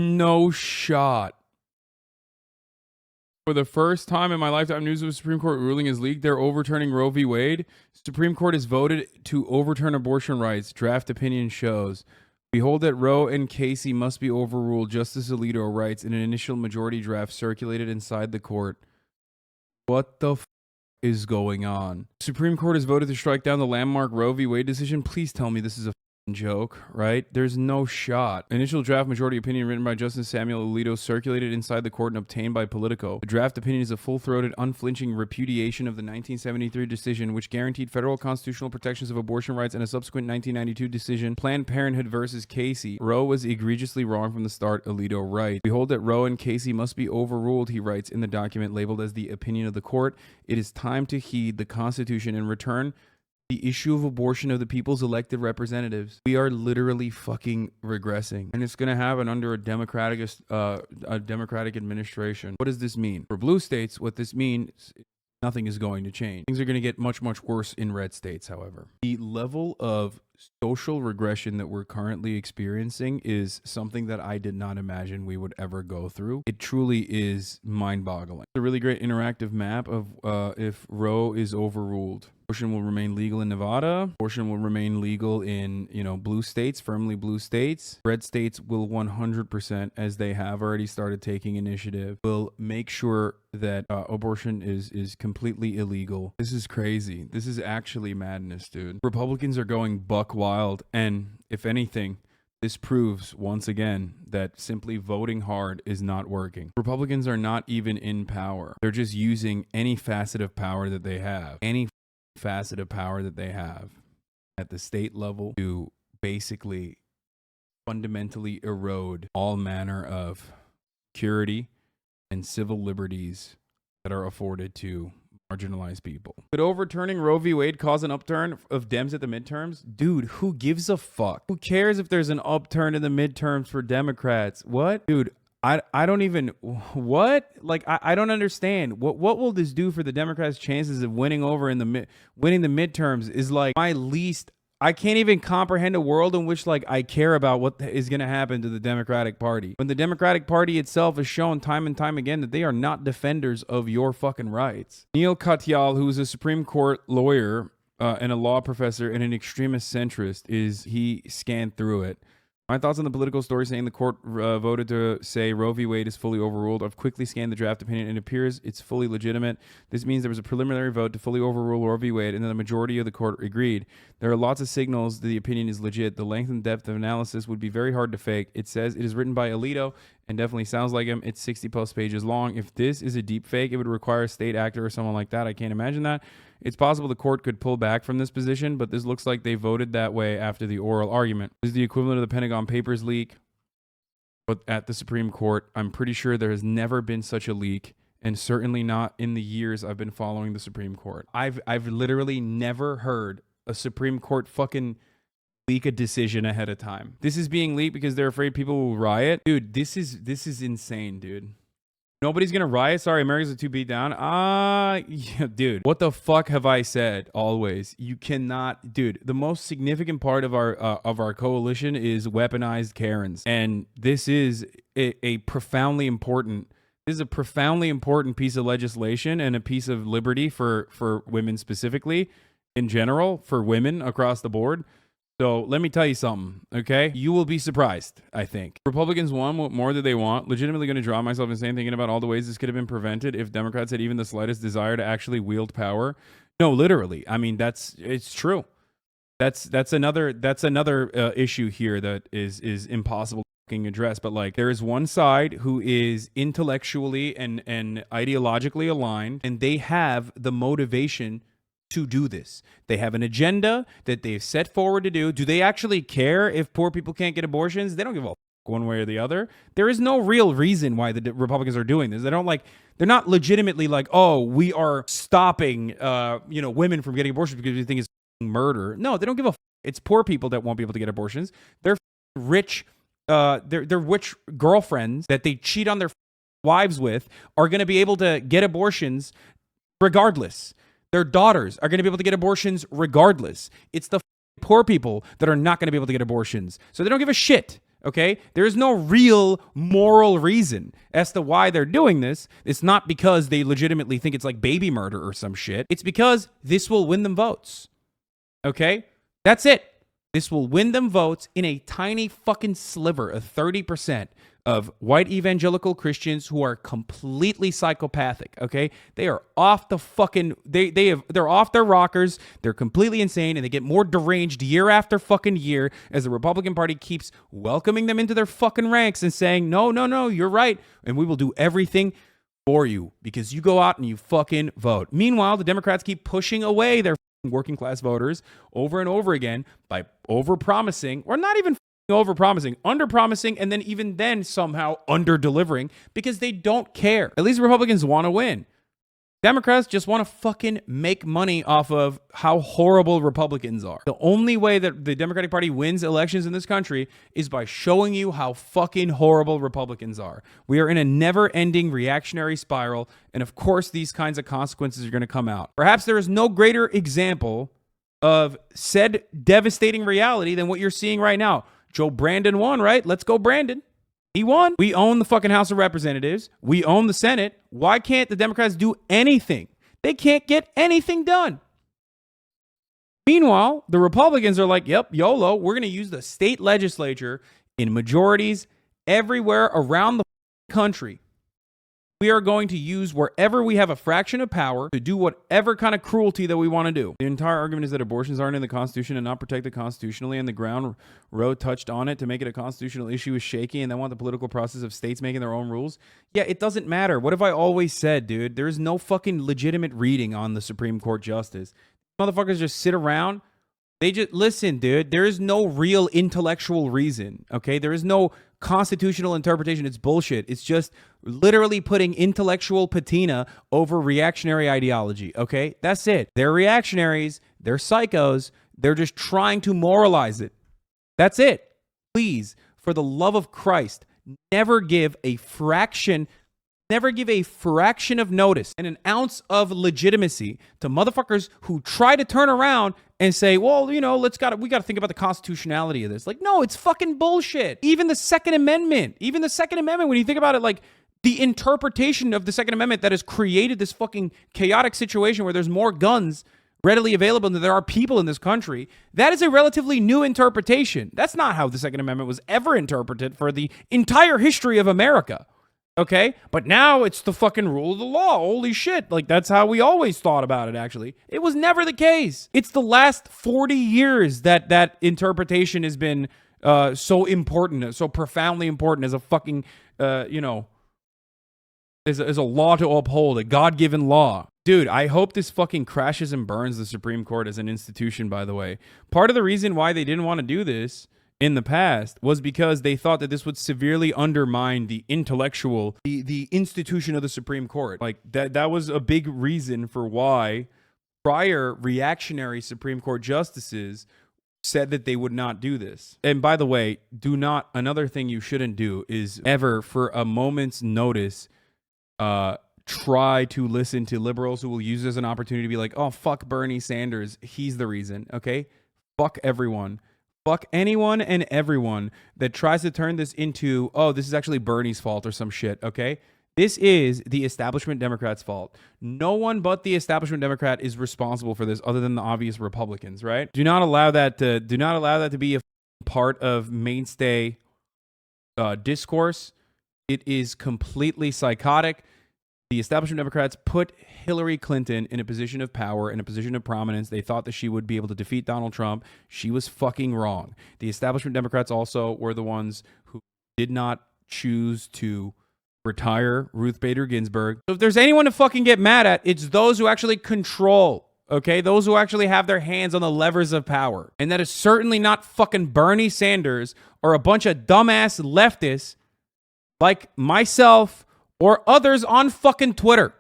No shot. For the first time in my lifetime, news of a Supreme Court ruling is leaked. They're overturning Roe v. Wade. Supreme Court has voted to overturn abortion rights. Draft opinion shows. Behold that Roe and Casey must be overruled, Justice Alito writes in an initial majority draft circulated inside the court. What the is going on? Supreme Court has voted to strike down the landmark Roe v. Wade decision. Please tell me this is a joke, right? There's no shot. Initial draft majority opinion written by Justice Samuel Alito circulated inside the court and obtained by Politico. The draft opinion is a full-throated, unflinching repudiation of the 1973 decision, which guaranteed federal constitutional protections of abortion rights, and a subsequent 1992 decision, Planned Parenthood versus Casey. Roe was egregiously wrong from the start, Alito writes. Behold that Roe and Casey must be overruled, he writes in the document labeled as the opinion of the court. It is time to heed the Constitution and return the issue of abortion of the people's elected representatives. We are literally fucking regressing, and it's going to happen under a democratic administration. What does this mean? For blue states, what this means, nothing is going to change. Things are going to get much, much worse in red states, however. The level of social regression that we're currently experiencing is something that I did not imagine we would ever go through. It truly is mind-boggling. It's a really great interactive map of if Roe is overruled. Abortion will remain legal in Nevada. Abortion will remain legal in, blue states, firmly blue states. Red states will 100%, as they have already started taking initiative, will make sure that abortion is completely illegal. This is crazy. This is actually madness, dude. Republicans are going buck wild, and if anything, this proves once again that simply voting hard is not working. Republicans are not even in power. They're just using any facet of power that they have. Any facet of power that they have at the state level to basically fundamentally erode all manner of security and civil liberties that are afforded to marginalized people. Could overturning Roe v. Wade cause an upturn of Dems at the midterms? Dude, who gives a fuck? Who cares if there's an upturn in the midterms for Democrats? What? Dude, I don't even, what? Like, I don't understand. What will this do for the Democrats' chances of winning the midterms is like my least, I can't even comprehend a world in which like I care about what is going to happen to the Democratic Party. When the Democratic Party itself has shown time and time again that they are not defenders of your fucking rights. Neil Katyal, who is a Supreme Court lawyer and a law professor and an extremist centrist, he scanned through it. My thoughts on the political story saying the court voted to say Roe v. Wade is fully overruled. I've quickly scanned the draft opinion and it appears it's fully legitimate. This means there was a preliminary vote to fully overrule Roe v. Wade, and then the majority of the court agreed. There are lots of signals that the opinion is legit. The length and depth of analysis would be very hard to fake. It says it is written by Alito and definitely sounds like him. It's 60 plus pages long. If this is a deep fake, it would require a state actor or someone like that. I can't imagine that. It's possible the court could pull back from this position, but this looks like they voted that way after the oral argument. This is the equivalent of the Pentagon Papers leak, but at the Supreme Court. I'm pretty sure there has never been such a leak, and certainly not in the years I've been following the Supreme Court. I've literally never heard a Supreme Court fucking leak a decision ahead of time. This is being leaked because they're afraid people will riot. Dude, this is insane, dude. Nobody's gonna riot. Sorry, America's too beat down. Yeah, dude. What the fuck have I said? Always, you cannot, dude. The most significant part of our coalition is weaponized Karens, and this is a profoundly important. This is a profoundly important piece of legislation and a piece of liberty for women specifically, in general, for women across the board. So let me tell you something, okay? You will be surprised, I think. Republicans won. What more do they want? Legitimately going to draw myself insane thinking about all the ways this could have been prevented if Democrats had even the slightest desire to actually wield power. No, literally. I mean, it's true. That's another issue here that is impossible to address. But like, there is one side who is intellectually and ideologically aligned, and they have the motivation to do this. They have an agenda that they've set forward to do. Do they actually care if poor people can't get abortions? They don't give a one way or the other. There is no real reason why the Republicans are doing this. They're not legitimately like, oh, we are stopping, women from getting abortions because we think it's murder. No, they don't give a. It's poor people that won't be able to get abortions. They're rich. Their rich girlfriends that they cheat on their wives with are going to be able to get abortions regardless. Their daughters are going to be able to get abortions regardless. It's the poor people that are not going to be able to get abortions. So they don't give a shit. Okay, there's no real moral reason as to why they're doing this. It's not because they legitimately think it's like baby murder or some shit. It's because this will win them votes. Okay, that's it. This will win them votes in a tiny fucking sliver of 30% of white evangelical Christians who are completely psychopathic. Okay, they are off the fucking they're off their rockers. They're completely insane, and they get more deranged year after fucking year as the Republican Party keeps welcoming them into their fucking ranks and saying, no, you're right, and we will do everything for you because you go out and you fucking vote. Meanwhile, the Democrats keep pushing away their working class voters over and over again by over-promising, or not even over-promising, under-promising, and then even then somehow under-delivering because they don't care. At least Republicans want to win. Democrats just want to fucking make money off of how horrible Republicans are. The only way that the Democratic Party wins elections in this country is by showing you how fucking horrible Republicans are. We are in a never-ending reactionary spiral, and of course these kinds of consequences are going to come out. Perhaps there is no greater example of said devastating reality than what you're seeing right now. Joe Brandon won, right? Let's go, Brandon. He won. We own the fucking House of Representatives. We own the Senate. Why can't the Democrats do anything? They can't get anything done. Meanwhile, the Republicans are like, yep, YOLO. We're going to use the state legislature in majorities everywhere around the country. We are going to use wherever we have a fraction of power to do whatever kind of cruelty that we want to do. The entire argument is that abortions aren't in the Constitution and not protected constitutionally, and the ground Roe touched on it to make it a constitutional issue is shaky, and they want the political process of states making their own rules. Yeah, it doesn't matter. What have I always said, dude? There is no fucking legitimate reading on the Supreme Court justice. Motherfuckers just sit around. They just listen, dude. There is no real intellectual reason, okay? There is no constitutional interpretation. It's bullshit. It's just literally putting intellectual patina over reactionary ideology, okay? That's it. They're reactionaries. They're psychos. They're just trying to moralize it. That's it. Please, for the love of Christ, never give a fraction of notice and an ounce of legitimacy to motherfuckers who try to turn around and say, well, you know, we got to think about the constitutionality of this. Like, no, it's fucking bullshit. Even the Second Amendment, when you think about it, like the interpretation of the Second Amendment that has created this fucking chaotic situation where there's more guns readily available than there are people in this country, that is a relatively new interpretation. That's not how the Second Amendment was ever interpreted for the entire history of America. Okay, but now it's the fucking rule of the law. Holy shit. Like, that's how we always thought about it, actually. It was never the case. It's the last 40 years that interpretation has been so important, so profoundly important as a fucking, as a law to uphold, a God-given law. Dude, I hope this fucking crashes and burns the Supreme Court as an institution, by the way. Part of the reason why they didn't want to do this in the past was because they thought that this would severely undermine the intellectual, the institution of the Supreme Court. Like that was a big reason for why prior reactionary Supreme Court justices said that they would not do this. And by the way, another thing you shouldn't do is ever for a moment's notice, try to listen to liberals who will use this as an opportunity to be like, oh, fuck Bernie Sanders. He's the reason. Okay. Fuck everyone. Fuck anyone and everyone that tries to turn this into, oh, this is actually Bernie's fault or some shit, okay? This is the establishment Democrats' fault. No one but the establishment Democrat is responsible for this other than the obvious Republicans, right? Do not allow that to be a part of mainstay discourse. It is completely psychotic. The establishment Democrats put Hillary Clinton in a position of power, in a position of prominence. They thought that she would be able to defeat Donald Trump. She was fucking wrong. The establishment Democrats also were the ones who did not choose to retire Ruth Bader Ginsburg. So if there's anyone to fucking get mad at, it's those who actually control, okay? Those who actually have their hands on the levers of power. And that is certainly not fucking Bernie Sanders or a bunch of dumbass leftists like myself or others on fucking Twitter.